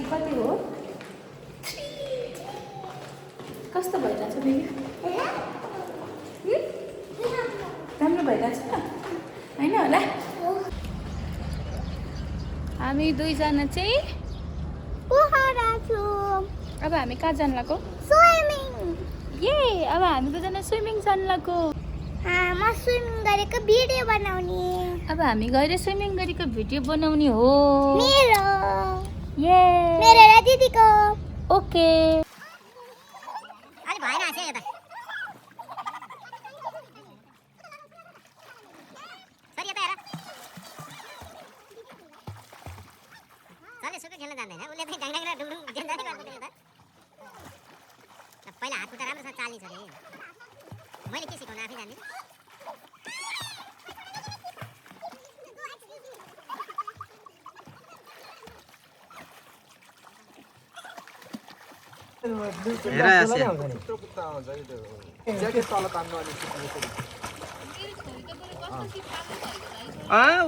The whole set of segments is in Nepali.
कति हो कस्तो भइरहेछ राम्रो भइरहेछ होइन होला हामी दुईजना चाहिँ अब हामी कहाँ जान लाग्यो स्विमिङ ये अब हामी दुईजना स्विमिङ जान लाग्यो म स्विमिङ गरेको भिडियो बनाउने अब हामी गएर स्विमिङ गरेको भिडियो बनाउने हो मेरो ये मेरो र दिदीको ओके अलि भएन आछ यता सरी यता हेर चले सुके खेल्न जान्दैन उले चाहिँ ढाङढाङ र ढुङढुङ जेन्दारी गर्दैन त पहिला हात खुट्टा राम्रोसँग चाल्ने छ रे मैले के सिकाउनु आफै जान्दिन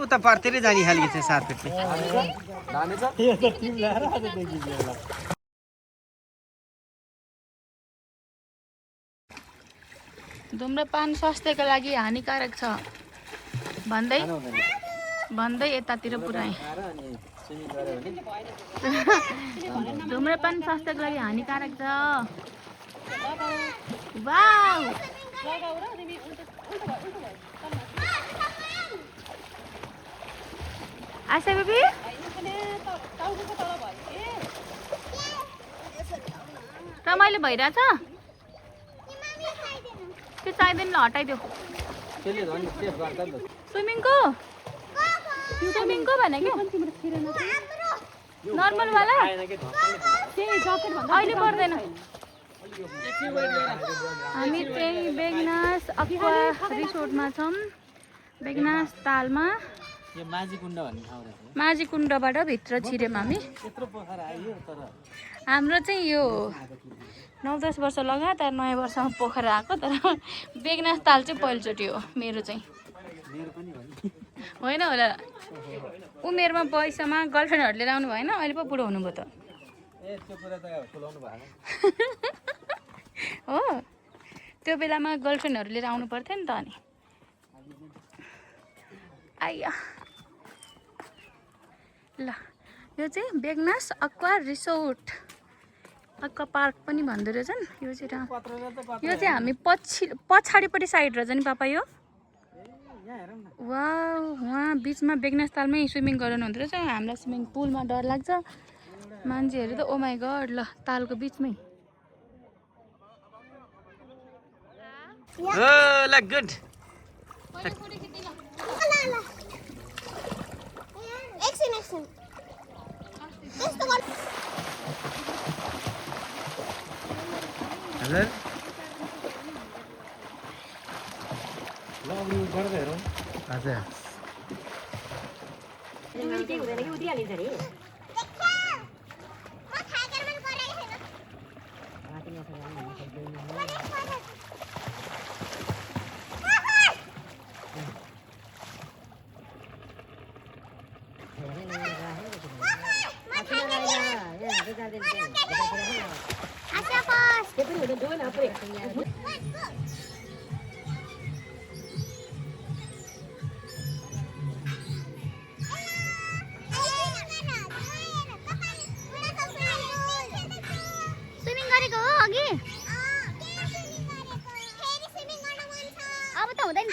उता पारतिरै जाने खालको छ सात फिट धुम्रपान स्वास्थ्यको लागि हानिकारक छ भन्दै भन्दै यतातिर पुऱ्याएँ धुम्रपान स्वास्थ्यको लागि हानिकारक छ वाउ आशा बेबी रमाइलो भइरहेछ त्यो चाहिँदैन ल हटाइदेऊ स्विमिङको भने क्या नर्मल वाला अहिले पर्दैन हामी चाहिँ बेगनास अक्वा रिसोर्टमा छौँ बेगनास तालमा माझी कुण्डबाट भित्र छिर्यौँ हामी हाम्रो चाहिँ यो 9-10 वर्ष लगातार नयाँ वर्षमा पोखरा आएको तर बेगनास ताल चाहिँ पहिलोचोटि हो मेरो चाहिँ होइन होला उमेरमा पैसामा गर्लफ्रेन्डहरू लिएर आउनु भएन अहिले पो बुढो हुनुभयो त हो त्यो बेलामा गर्लफ्रेन्डहरू लिएर आउनु पर्थ्यो नि त अनि आइया ल यो चाहिँ Begnas aqua resort aqua park पनि भन्दो रहेछन् यो चाहिँ हामी पछाडिपट्टि साइड रहेछ नि पापा यो वाउ वहाँ बिचमा बेगनास तालमै स्विमिङ गराउनु हुँदो रहेछ हामीलाई स्विमिङ पुलमा डर लाग्छ मान्छेहरू त ओ माई गड ल तालको बिचमै ल गुड हजुर हजुर स्विमिङ गरेको हो अघि अब त हुँदैन